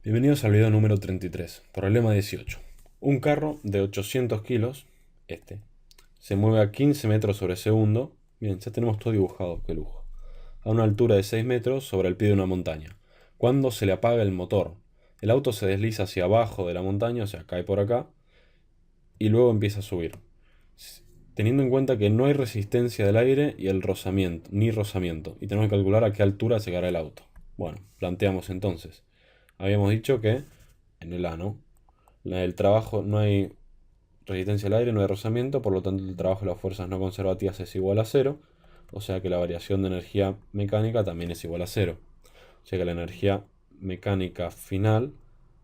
Bienvenidos al video número 33, problema 18. Un carro de 800 kilos, se mueve a 15 metros sobre segundo. Bien, ya tenemos todo dibujado, qué lujo. A una altura de 6 metros sobre el pie de una montaña. Cuando se le apaga el motor, el auto se desliza hacia abajo de la montaña, o sea, cae por acá, y luego empieza a subir. Teniendo en cuenta que no hay resistencia del aire y el rozamiento, ni rozamiento, y tenemos que calcular a qué altura llegará el auto. Bueno, planteamos entonces. Habíamos dicho que en el A, ¿no? El trabajo, no hay resistencia al aire, no hay rozamiento, por lo tanto el trabajo de las fuerzas no conservativas es igual a cero, o sea que la variación de energía mecánica también es igual a cero. O sea que la energía mecánica final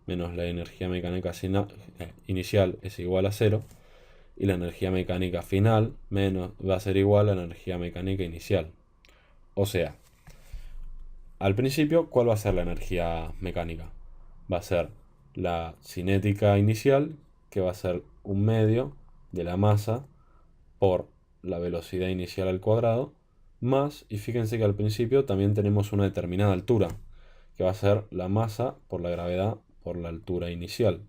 menos la energía mecánica inicial es igual a cero, y la energía mecánica final menos va a ser igual a la energía mecánica inicial. O sea, al principio, ¿cuál va a ser la energía mecánica? Va a ser la cinética inicial, que va a ser un medio de la masa por la velocidad inicial al cuadrado, más, y fíjense que al principio también tenemos una determinada altura, que va a ser la masa por la gravedad por la altura inicial.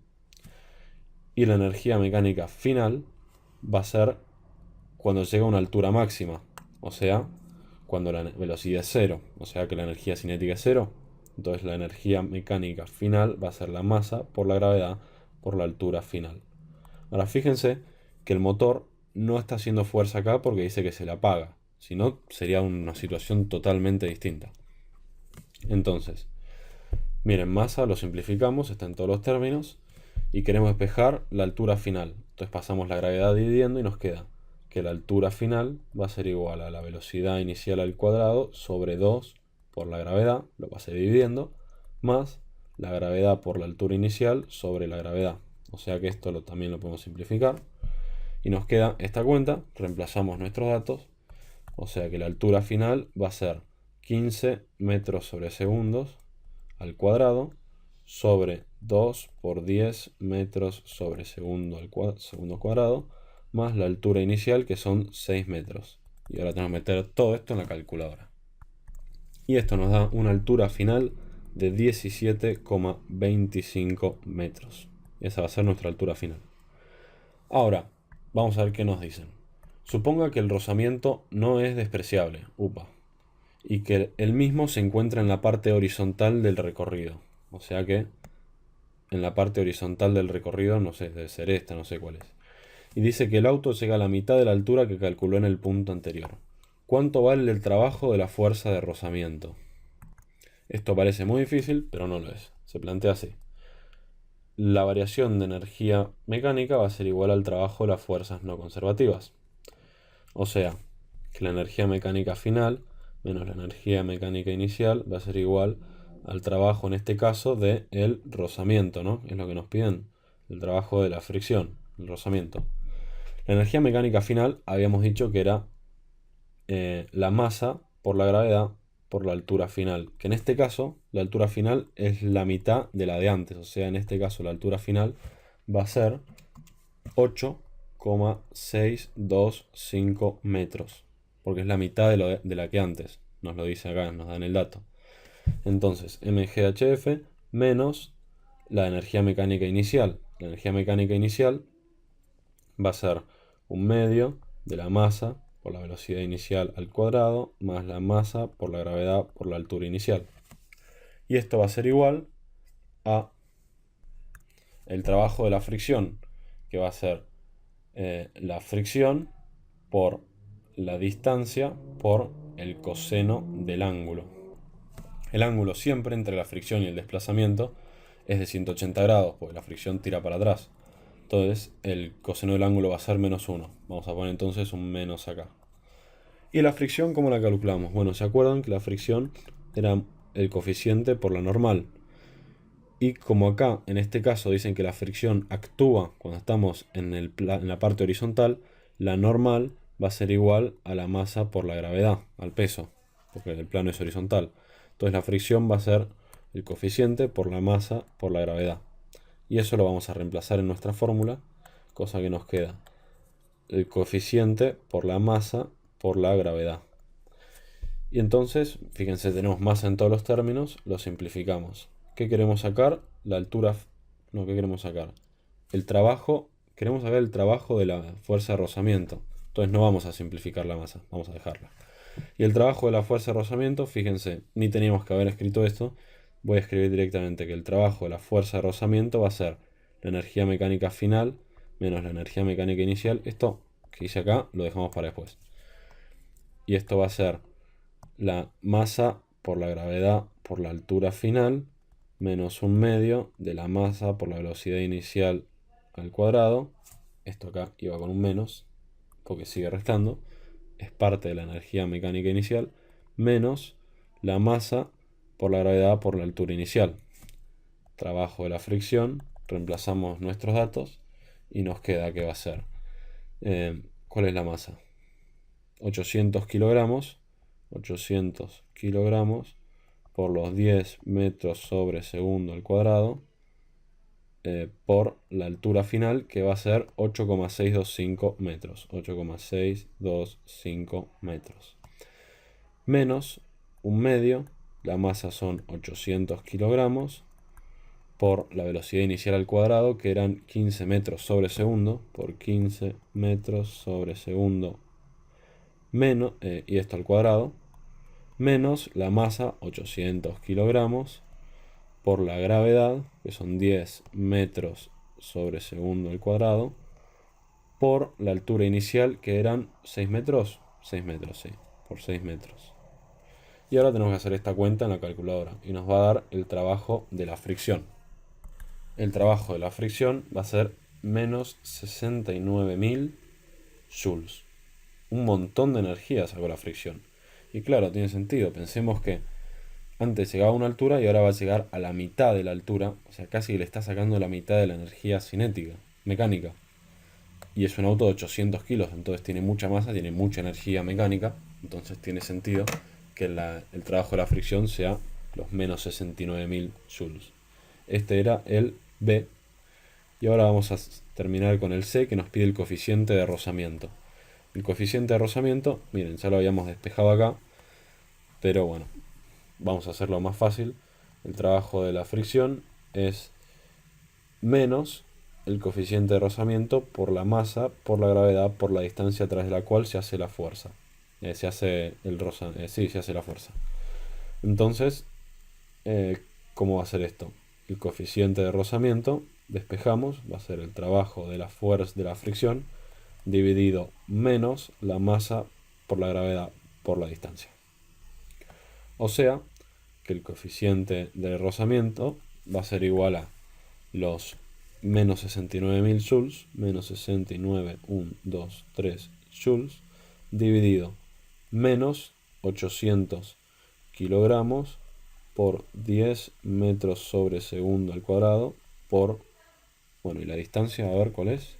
Y la energía mecánica final va a ser cuando llega a una altura máxima, o sea, cuando la velocidad es cero, o sea que la energía cinética es cero. Entonces la energía mecánica final va a ser la masa por la gravedad por la altura final. Ahora fíjense que el motor no está haciendo fuerza acá porque dice que se le apaga, si no sería una situación totalmente distinta. Entonces, miren, masa lo simplificamos, está en todos los términos, y queremos despejar la altura final. Entonces pasamos la gravedad dividiendo y nos queda que la altura final va a ser igual a la velocidad inicial al cuadrado sobre 2 por la gravedad, lo pasé dividiendo, más la gravedad por la altura inicial sobre la gravedad. O sea que esto también lo podemos simplificar. Y nos queda esta cuenta, reemplazamos nuestros datos, o sea que la altura final va a ser 15 metros sobre segundos al cuadrado sobre 2 por 10 metros sobre segundo al segundo cuadrado, más la altura inicial, que son 6 metros. Y ahora tenemos que meter todo esto en la calculadora. Y esto nos da una altura final de 17,25 metros. Esa va a ser nuestra altura final. Ahora, vamos a ver qué nos dicen. Suponga que el rozamiento no es despreciable, y que el mismo se encuentra en la parte horizontal del recorrido. O sea que en la parte horizontal del recorrido, no sé, debe ser esta, no sé cuál es. Y dice que el auto llega a la mitad de la altura que calculó en el punto anterior. ¿Cuánto vale el trabajo de la fuerza de rozamiento? Esto parece muy difícil, pero no lo es. Se plantea así. La variación de energía mecánica va a ser igual al trabajo de las fuerzas no conservativas. O sea, que la energía mecánica final menos la energía mecánica inicial va a ser igual al trabajo, en este caso, de el rozamiento, ¿no? Es lo que nos piden, el trabajo de la fricción, el rozamiento. La energía mecánica final habíamos dicho que era la masa por la gravedad por la altura final, que en este caso la altura final es la mitad de la de antes, o sea, en este caso la altura final va a ser 8,625 metros, porque es la mitad de la que antes, nos lo dice acá, nos dan el dato. Entonces, mghf menos la energía mecánica inicial. La energía mecánica inicial va a ser un medio de la masa por la velocidad inicial al cuadrado, más la masa por la gravedad por la altura inicial. Y esto va a ser igual a el trabajo de la fricción, que va a ser la fricción por la distancia por el coseno del ángulo. El ángulo siempre entre la fricción y el desplazamiento es de 180 grados, porque la fricción tira para atrás. Entonces el coseno del ángulo va a ser menos 1. Vamos a poner entonces un menos acá. ¿Y la fricción cómo la calculamos? Bueno, ¿se acuerdan que la fricción era el coeficiente por la normal? Y como acá, en este caso, dicen que la fricción actúa cuando estamos en la parte horizontal, la normal va a ser igual a la masa por la gravedad, al peso, porque el plano es horizontal. Entonces la fricción va a ser el coeficiente por la masa por la gravedad. Y eso lo vamos a reemplazar en nuestra fórmula, cosa que nos queda el coeficiente por la masa por la gravedad. Y entonces, fíjense, tenemos masa en todos los términos, lo simplificamos. ¿Qué queremos sacar? la altura... No, ¿qué queremos sacar? El trabajo... Queremos saber el trabajo de la fuerza de rozamiento. Entonces no vamos a simplificar la masa, vamos a dejarla. Y el trabajo de la fuerza de rozamiento, fíjense, ni teníamos que haber escrito esto. Voy a escribir directamente que el trabajo de la fuerza de rozamiento va a ser la energía mecánica final menos la energía mecánica inicial. Esto que hice acá lo dejamos para después. Y esto va a ser la masa por la gravedad por la altura final menos un medio de la masa por la velocidad inicial al cuadrado. Esto acá iba con un menos porque sigue restando. Es parte de la energía mecánica inicial menos la masa por la gravedad por la altura inicial. Trabajo de la fricción, reemplazamos nuestros datos y nos queda que va a ser, ¿cuál es la masa? 800 kilogramos, 800 kilogramos por los 10 metros sobre segundo al cuadrado, por la altura final, que va a ser 8,625 metros. 8,625 metros. Menos un medio, la masa son 800 kilogramos, por la velocidad inicial al cuadrado, que eran 15 metros sobre segundo, por 15 metros sobre segundo, menos, y esto al cuadrado, menos la masa, 800 kilogramos, por la gravedad, que son 10 metros sobre segundo al cuadrado, por la altura inicial, que eran 6 metros, 6 metros, sí, por 6 metros. Y ahora tenemos que hacer esta cuenta en la calculadora, y nos va a dar el trabajo de la fricción. El trabajo de la fricción va a ser menos 69.000 joules. Un montón de energía sacó la fricción. Y claro, tiene sentido. Pensemos que antes llegaba a una altura y ahora va a llegar a la mitad de la altura. O sea, casi le está sacando la mitad de la energía cinética, mecánica. Y es un auto de 800 kilos, entonces tiene mucha masa, tiene mucha energía mecánica. Entonces tiene sentido que el trabajo de la fricción sea los menos 69.000 joules. Este era el B. Y ahora vamos a terminar con el C, que nos pide el coeficiente de rozamiento. El coeficiente de rozamiento, miren, ya lo habíamos despejado acá, pero bueno, vamos a hacerlo más fácil. El trabajo de la fricción es menos el coeficiente de rozamiento por la masa, por la gravedad, por la distancia a través de la cual se hace la fuerza. Se hace se hace la fuerza. Entonces, ¿cómo va a ser esto? El coeficiente de rozamiento, despejamos, va a ser el trabajo de la fuerza de la fricción dividido menos la masa por la gravedad por la distancia. O sea, que el coeficiente de rozamiento va a ser igual a los menos 69.000 joules, menos 69.123 joules, dividido menos 800 kilogramos por 10 metros sobre segundo al cuadrado por, bueno, y la distancia, a ver cuál es.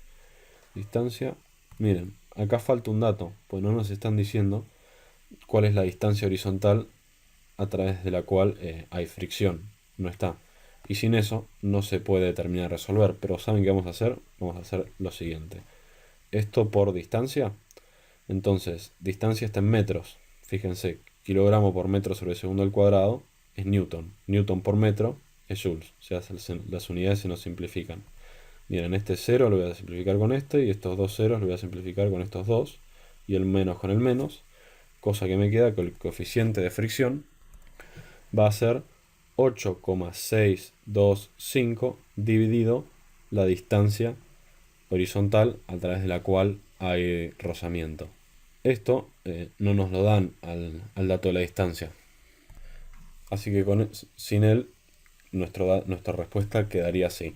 Distancia, miren, acá falta un dato, pues no nos están diciendo cuál es la distancia horizontal a través de la cual hay fricción, no está. Y sin eso no se puede terminar de resolver, pero ¿saben qué vamos a hacer? Vamos a hacer lo siguiente. Esto por distancia, entonces, distancia está en metros. Fíjense, kilogramo por metro sobre segundo al cuadrado es newton. Newton por metro es joules. O sea, las unidades se nos simplifican. Miren, este 0 lo voy a simplificar con este, y estos dos ceros lo voy a simplificar con estos dos, y el menos con el menos, cosa que me queda que el coeficiente de fricción va a ser 8,625 dividido la distancia horizontal a través de la cual hay rozamiento. Esto no nos lo dan al dato de la distancia. Así que sin él, nuestra respuesta quedaría así.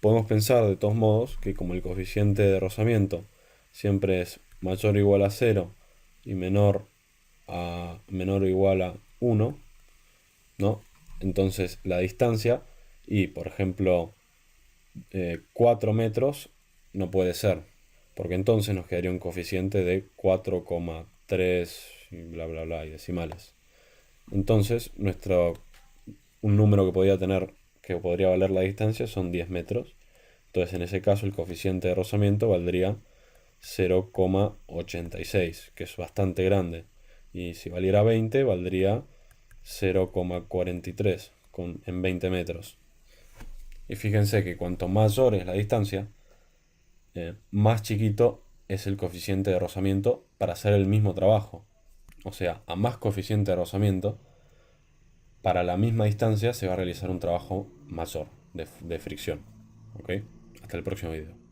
Podemos pensar de todos modos que como el coeficiente de rozamiento siempre es mayor o igual a 0 y menor o igual a 1, ¿no? Entonces la distancia, y por ejemplo 4 metros no puede ser, porque entonces nos quedaría un coeficiente de 4,3 y bla bla bla y decimales. Entonces un número que podría valer la distancia son 10 metros. Entonces en ese caso el coeficiente de rozamiento valdría 0,86, que es bastante grande. Y si valiera 20, valdría 0,43 en 20 metros. Y fíjense que cuanto mayor es la distancia, más chiquito es el coeficiente de rozamiento para hacer el mismo trabajo. O sea, a más coeficiente de rozamiento, para la misma distancia se va a realizar un trabajo mayor de fricción. ¿Ok? Hasta el próximo video.